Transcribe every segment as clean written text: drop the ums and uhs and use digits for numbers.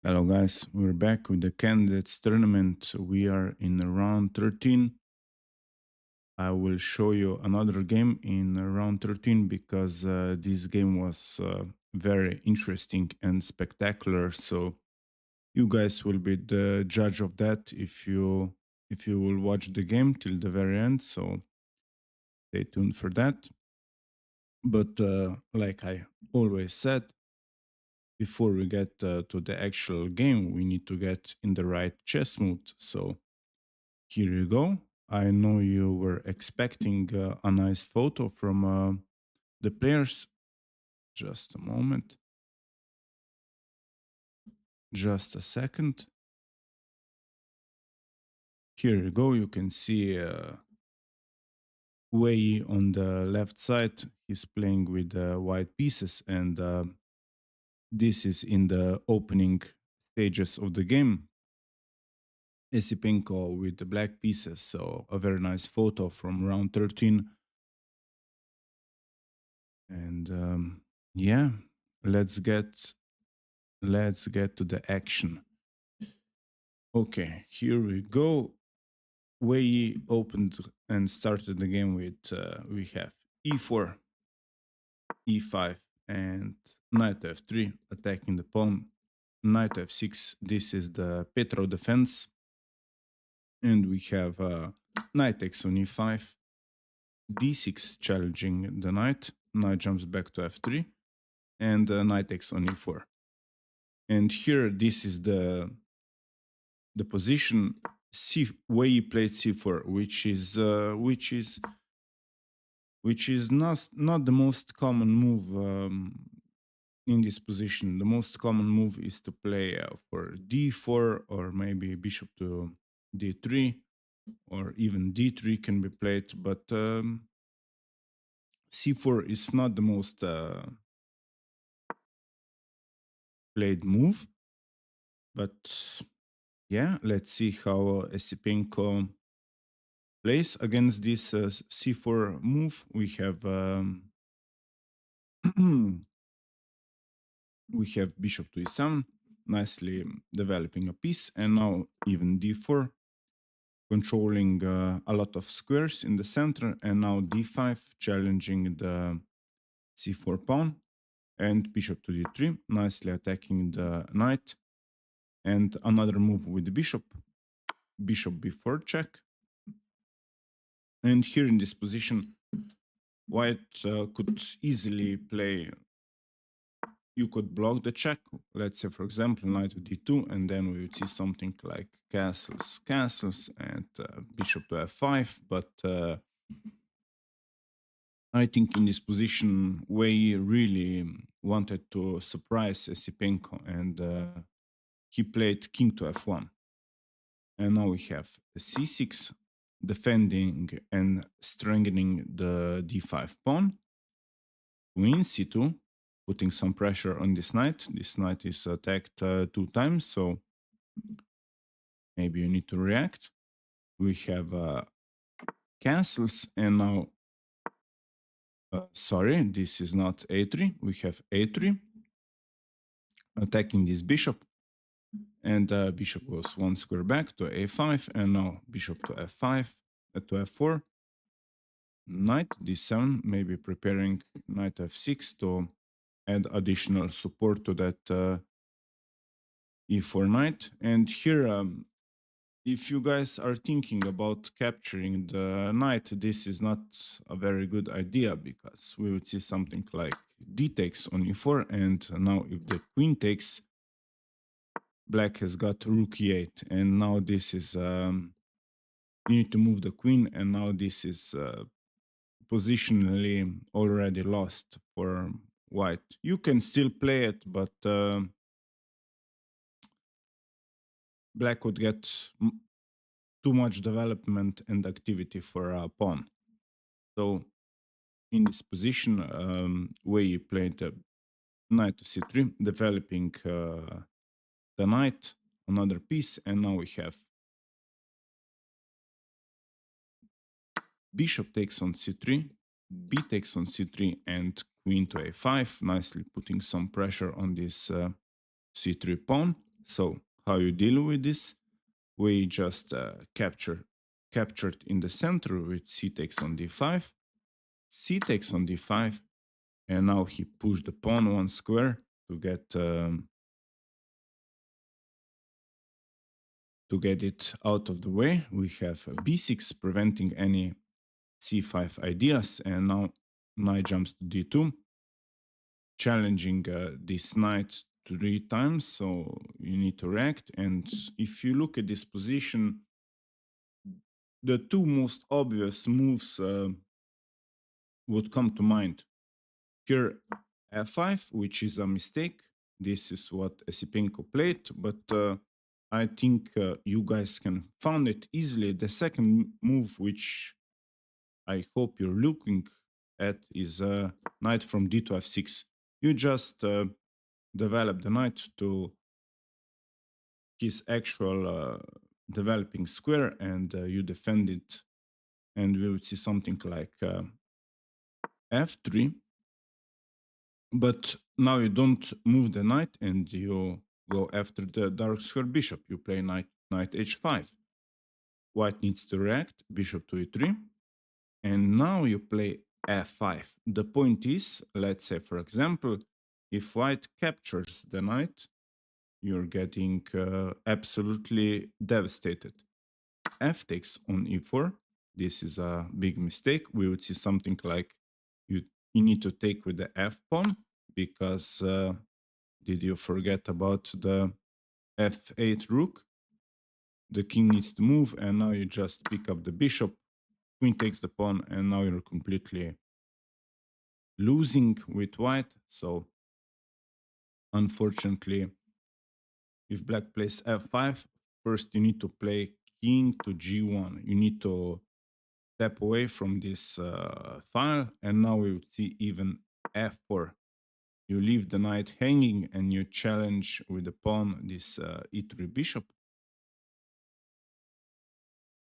Hello guys, we're back with the candidates tournament. We are in round 13. I will show you another game in round 13 because this game was very interesting and spectacular. So you guys will be the judge of that if you will watch the game till the very end. So stay tuned for that. But like I always said, before we get to the actual game, we need to get in the right chess mood. So here you go. I know you were expecting a nice photo from the players. Just a moment. Just a second. Here you go. You can see Wei Yi on the left side. He's playing with white pieces, and this is in the opening stages of the game. Esipenko with the black pieces. So a very nice photo from round 13. And yeah, let's get to the action. Okay, here we go. Wei Yi opened and started the game with we have e4, e5, and knight f3 attacking the pawn. Knight f6. This is the Petrov defense, and we have knight takes on e5, d6 challenging the knight. Knight jumps back to f3, and knight takes on e4. And here, this is the position. Wei Yi played c4, which is not the most common move in this position. The most common move is to play for d4, or maybe bishop to d3, or even d3 can be played. But c4 is not the most played move. But yeah, let's see how Esipenko plays against this c4 move. We have we have bishop to e7, nicely developing a piece, and now even d4, controlling a lot of squares in the center, and now d5, challenging the c4 pawn, and bishop to d3, nicely attacking the knight, and another move with the bishop b4 check. And here in this position, white could easily play. You could block the check. Let's say, for example, knight to d2, and then we would see something like castles, and bishop to f5. But I think in this position, Wei Yi really wanted to surprise Esipenko, and he played king to f1. And now we have c6, defending and strengthening the d5 pawn. Queen c2, putting some pressure on this knight. This knight is attacked 2 times, so maybe you need to react. We have castles, and now, sorry, this is not a3. We have a3, attacking this bishop, and bishop goes 1 square back to a5, and now bishop to f5, to f4. Knight d7, maybe preparing knight f6 to add additional support to that e4 knight. And here, if you guys are thinking about capturing the knight, this is not a very good idea, because we would see something like d takes on e4, and now if the queen takes, black has got rook e8, and now this is you need to move the queen, and now this is positionally already lost for white. You can still play it, but black would get too much development and activity for a pawn. So in this position, Wei Yi played knight to c3, developing the knight, another piece, and now we have bishop takes on c3, b takes on c3, and queen to a5, nicely putting some pressure on this c3 pawn. So how you deal with this? We just captured in the center with c takes on d5, c takes on d5, and now he pushed the pawn one square to get it out of the way. We have b6 preventing any c5 ideas, and now knight jumps to d2, challenging this knight 3 times, so you need to react. And if you look at this position, the two most obvious moves would come to mind. Here, f5, which is a mistake. This is what Esipenko played, but I think you guys can find it easily. The second move, which I hope you're looking at, is knight from d to f6. You just develop the knight to his actual developing square, and you defend it, and we would see something like f3. But now you don't move the knight and you go after the dark square bishop. You play knight h5. White needs to react, bishop to e3. And now you play f5. The point is, let's say, for example, if white captures the knight, you're getting absolutely devastated. F takes on e4. This is a big mistake. We would see something like you need to take with the f pawn, because did you forget about the f8 rook? The king needs to move, and now you just pick up the bishop, queen takes the pawn, and now you're completely losing with white. So unfortunately, if black plays f5, first you need to play king to g1. You need to step away from this file, and now we would see even f4. You leave the knight hanging and you challenge with the pawn this e3 bishop.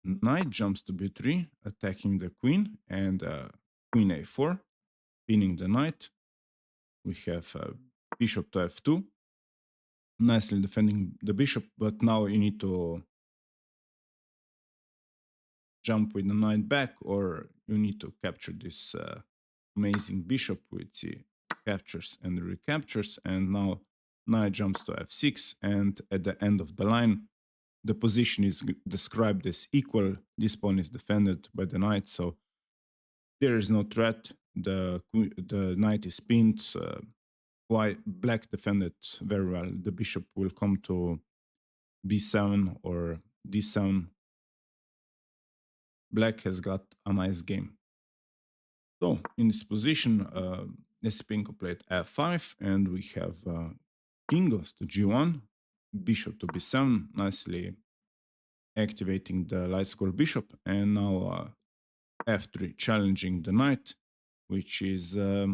Knight jumps to b3, attacking the queen, and queen a4, pinning the knight. We have bishop to f2, nicely defending the bishop, but now you need to jump with the knight back, or you need to capture this amazing bishop with the captures and recaptures. And now knight jumps to f6, and at the end of the line, the position is described as equal. This pawn is defended by the knight, so there is no threat. The knight is pinned. White black defended very well. The bishop will come to b7 or d7. Black has got a nice game. So in this position, Esipenko played f5, and we have king goes to g1, bishop to b7, nicely activating the light square bishop, and now f3 challenging the knight, which is a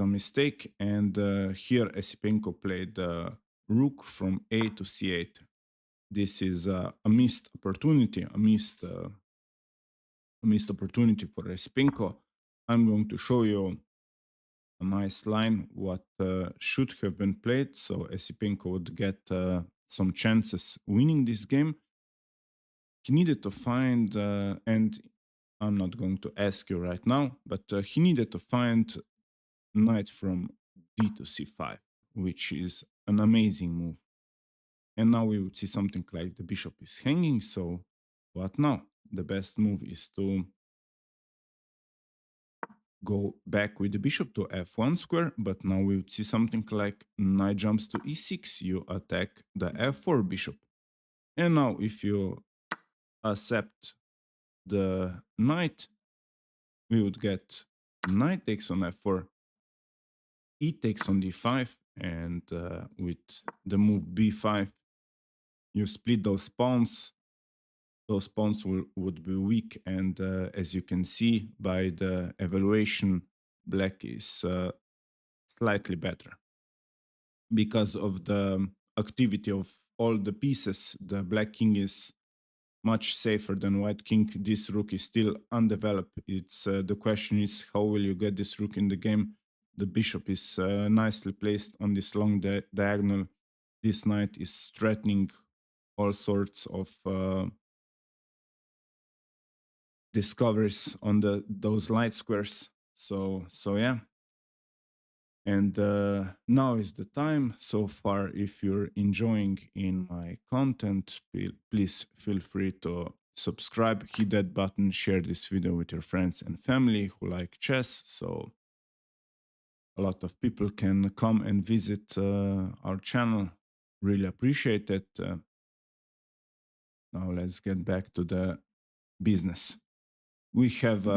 mistake. And here Esipenko played rook from a to c8. This is a missed opportunity, a missed opportunity for Esipenko. I'm going to show you a nice line what should have been played, so Esipenko would get some chances winning this game. He needed to find, and I'm not going to ask you right now, but he needed to find knight from d to c5, which is an amazing move. And now we would see something like the bishop is hanging, so what now? The best move is to go back with the bishop to f1 square, but now we would see something like knight jumps to e6. You attack the f4 bishop. And now if you accept the knight, we would get knight takes on f4, e takes on d5, and with the move b5, you split those pawns. Those pawns would be weak, and as you can see by the evaluation, black is slightly better. Because of the activity of all the pieces, the black king is much safer than white king. This rook is still undeveloped. It's the question is, how will you get this rook in the game? The bishop is nicely placed on this long diagonal. this knight is threatening all sorts of discoveries on those light squares. So yeah. And now is the time. So far, if you're enjoying in my content, please feel free to subscribe, hit that button, share this video with your friends and family who like chess. So a lot of people can come and visit our channel. Really appreciate it. Now let's get back to the business. We have,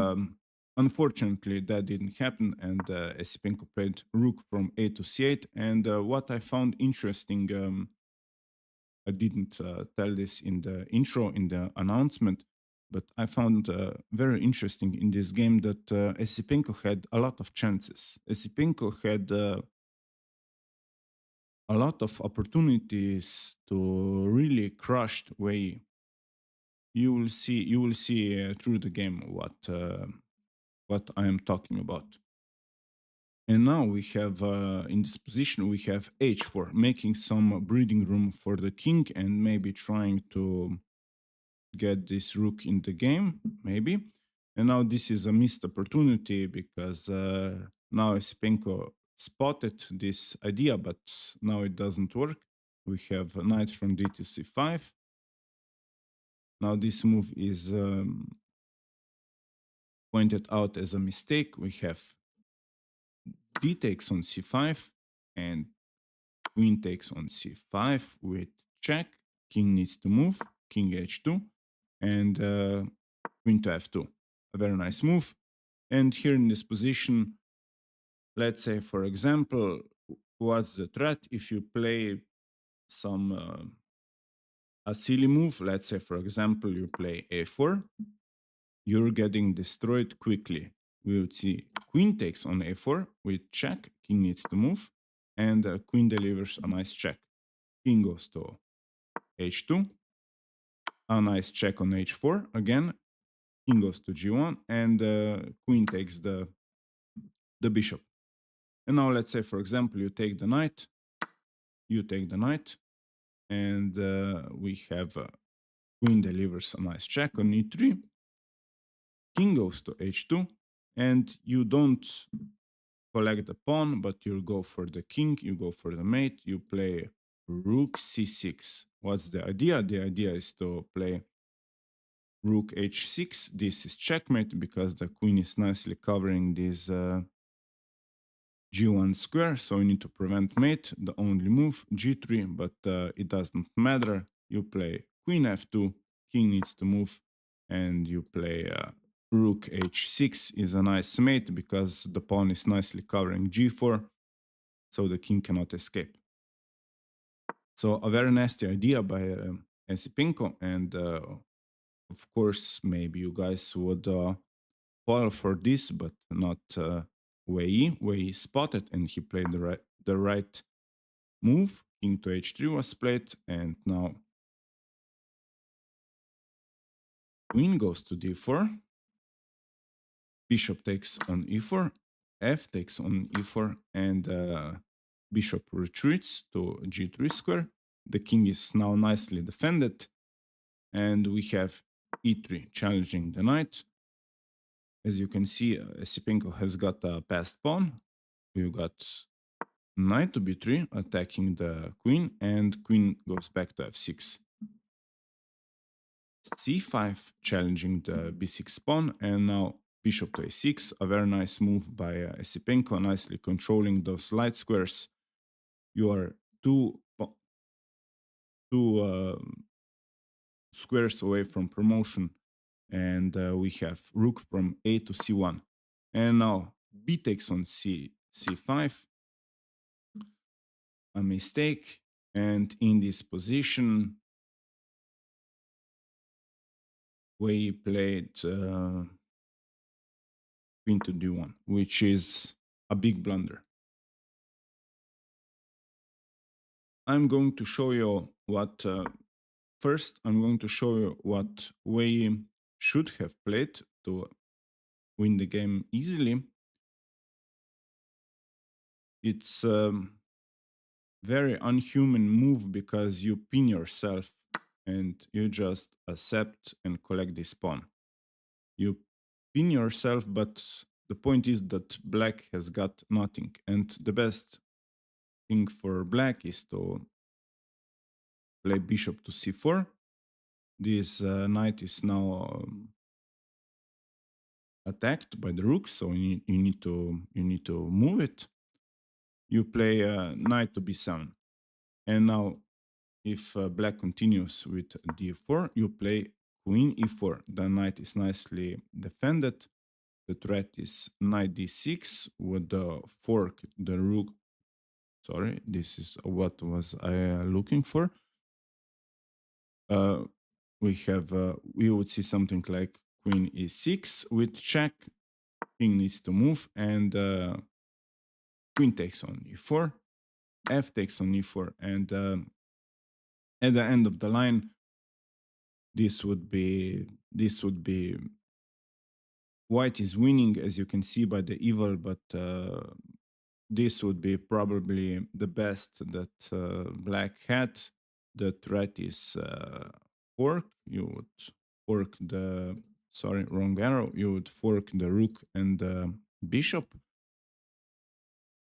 unfortunately, that didn't happen, and Esipenko played rook from a to c8. And what I found interesting, I didn't tell this in the intro, in the announcement, but I found very interesting in this game that Esipenko had a lot of chances. Esipenko had a lot of opportunities to really crush Wei Yi. You will see through the game what I am talking about. And now we have, in this position, we have h4, making some breathing room for the king and maybe trying to get this rook in the game, maybe. And now this is a missed opportunity because now Esipenko spotted this idea, but now it doesn't work. We have a knight from d to c5. Now this move is pointed out as a mistake. We have d takes on c5 and queen takes on c5 with check. King needs to move, king h2, and queen to f2. A very nice move. And here in this position, let's say, for example, what's the threat if you play some a silly move? Let's say, for example, you play a4. You're getting destroyed quickly. We would see queen takes on a4 with check. King needs to move, and queen delivers a nice check. King goes to h2. A nice check on h4 again. King goes to g1, and queen takes the bishop. And now let's say, for example, you take the knight. You take the knight, and we have queen delivers a nice check on e3. King goes to h2, and you don't collect the pawn, but you go for the king, you go for the mate, you play rook c6. What's the idea? The idea is to play rook h6. This is checkmate because the queen is nicely covering this g1 square, so you need to prevent mate. The only move, g3, but it doesn't matter. You play queen f2, king needs to move, and you play rook h6 is a nice mate because the pawn is nicely covering g4, so the king cannot escape. So a very nasty idea by Esipenko, and of course, maybe you guys would fall for this, but not Wei Yi. Wei Yi spotted, and he played the right move. King to h3 was played, and now queen goes to d4. Bishop takes on e4. F takes on e4, and bishop retreats to g3 square. The king is now nicely defended, and we have e3 challenging the knight. As you can see, Esipenko has got a passed pawn. We've got knight to b3 attacking the queen, and queen goes back to f6. c5 challenging the b6 pawn, and now bishop to a6. A very nice move by Esipenko, nicely controlling those light squares. You are two squares away from promotion, and we have rook from a to c1. And now b takes on c5. A mistake, and in this position we played queen to d1, which is a big blunder. I'm going to show you what first I'm going to show you what Wei Yi should have played to win the game easily. It's very unhuman move because you pin yourself and you just accept and collect this pawn. You pin yourself, but the point is that black has got nothing. And the best thing for black is to play bishop to c4. This knight is now attacked by the rook, so you need to move it. You play knight to b7, and now if black continues with d4, you play queen e4. The knight is nicely defended. The threat is knight d6 with the fork, the rook. Sorry, this is what was I looking for. We would see something like queen e6 with check. King needs to move, and queen takes on e4, f takes on e4, and at the end of the line, this would be white is winning, as you can see by the evil, but this would be probably the best that black had. The threat is fork. You would fork the, sorry, wrong arrow. You would fork the rook and the bishop.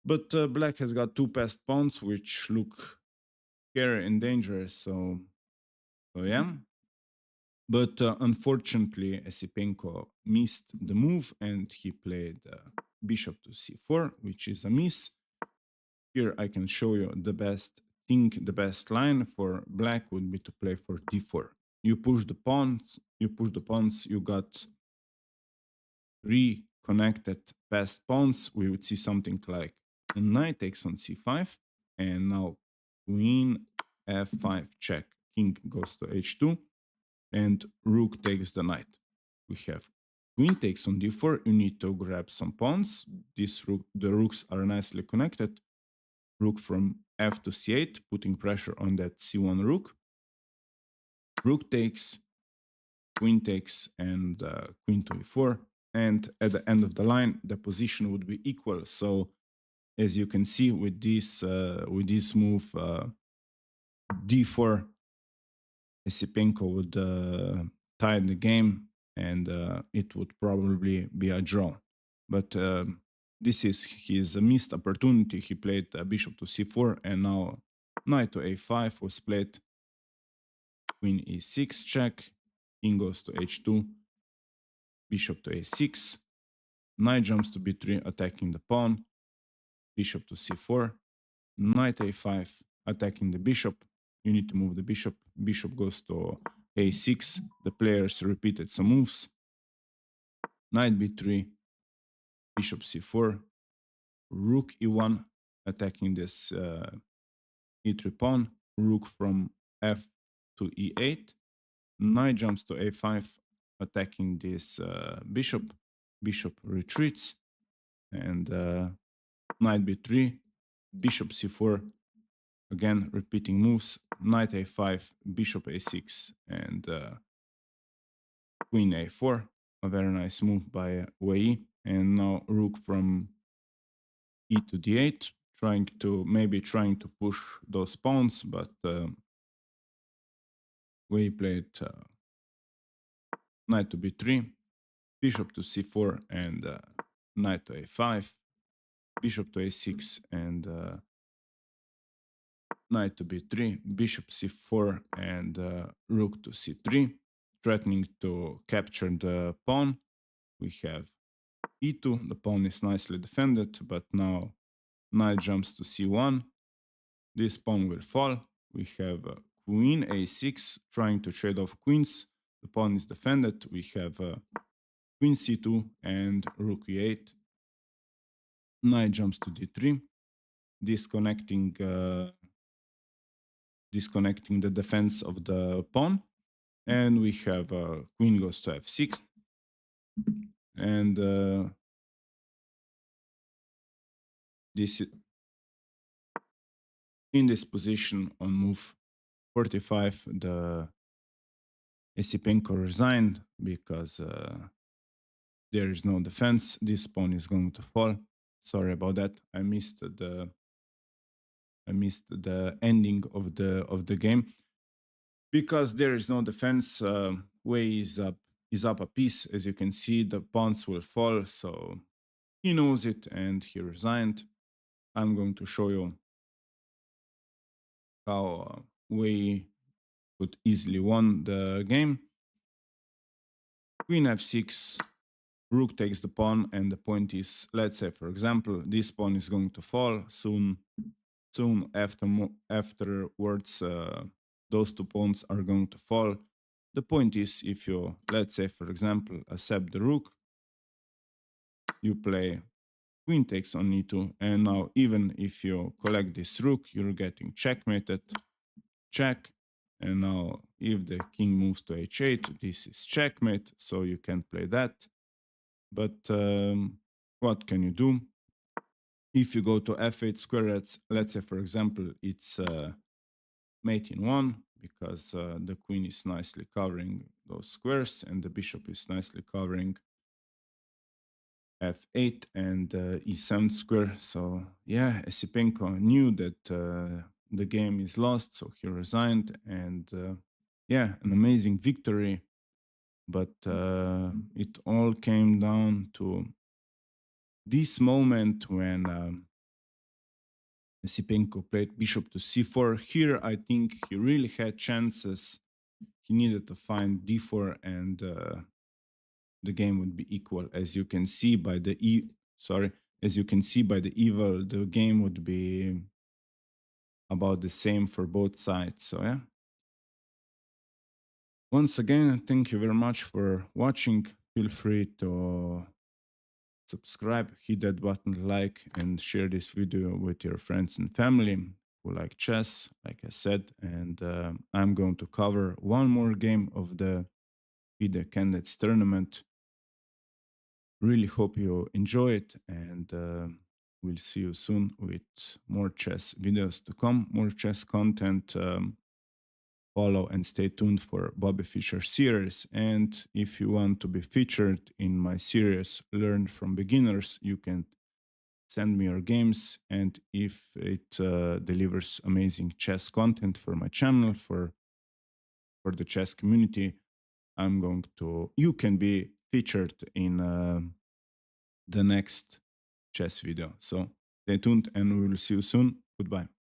But black has got two passed pawns, which look scary and dangerous. So yeah. But unfortunately, Esipenko missed the move and he played bishop to c4, which is a miss. Here I can show you the best thing, the best line for black would be to play for d4. You push the pawns, you got three connected passed pawns. We would see something like knight takes on c5, and now queen f5 check, king goes to h2, and rook takes the knight. We have queen takes on d4. You need to grab some pawns. The rooks are nicely connected. Rook from f to c8, putting pressure on that c1 rook. Rook takes, queen takes, and queen to e4. And at the end of the line, the position would be equal. So as you can see with this move, d4, Esipenko would tie the game, and it would probably be a draw. But this is his missed opportunity. He played bishop to c4, and now knight to a5 was played. Queen e6 check, king goes to h2, bishop to a6, knight jumps to b3, attacking the pawn, bishop to c4, knight a5, attacking the bishop. You need to move the bishop. Bishop goes to a6. The players repeated some moves. Knight b3, bishop c4, rook e1, attacking this e3 pawn, rook from f to e8, knight jumps to a5, attacking this bishop. Bishop retreats, and knight b3, bishop c4, again repeating moves, knight a5, bishop a6, and queen a4. A very nice move by Wei Yi. And now rook from e to d8, trying to push those pawns, but Wei Yi played knight to b3, bishop to c4, and knight to a5, bishop to a6, and knight to b3, bishop c4, and rook to c3, threatening to capture the pawn. We have e2, the pawn is nicely defended, but now knight jumps to c1. This pawn will fall. We have queen a6, trying to trade off queens. The pawn is defended. We have queen c2 and rook e8. Knight jumps to d3, disconnecting the defense of the pawn. And we have queen goes to f6. And in this position on move 45, the Esipenko resigned because there is no defense. This pawn is going to fall. Sorry about that. I missed I missed the ending of the game because there is no defense. Wei is up a piece. As you can see, the pawns will fall, so he knows it and he resigned. I'm going to show you how Wei could easily won the game. Queen f6, rook takes the pawn, and the point is, let's say, for example, this pawn is going to fall soon. Soon afterwards, those two pawns are going to fall. The point is, if you, let's say, for example, accept the rook, you play queen takes on e2, and now even if you collect this rook, you're getting checkmated, check, and now if the king moves to h8, this is checkmate, so you can't play that. But what can you do? If you go to f8 square, let's say, for example, it's mate in 1, because the queen is nicely covering those squares and the bishop is nicely covering f8 and e7 square. So yeah, Esipenko knew that the game is lost, so he resigned, and yeah, an amazing victory. But it all came down to this moment when Esipenko played bishop to c4. Here, I think he really had chances. He needed to find d4, and the game would be equal. As you can see by the as you can see by the eval, the game would be about the same for both sides. So yeah. Once again, thank you very much for watching. Feel free to subscribe, hit that button, like, and share this video with your friends and family who like chess, like I said. And I'm going to cover one more game of the FIDE candidates tournament. Really hope you enjoy it, and we'll see you soon with more chess videos to come, more chess content. Follow and stay tuned for Bobby Fischer series. And if you want to be featured in my series Learn from Beginners, you can send me your games, and if it delivers amazing chess content for my channel, for the chess community, you can be featured in the next chess video. So stay tuned, and we will see you soon. Goodbye.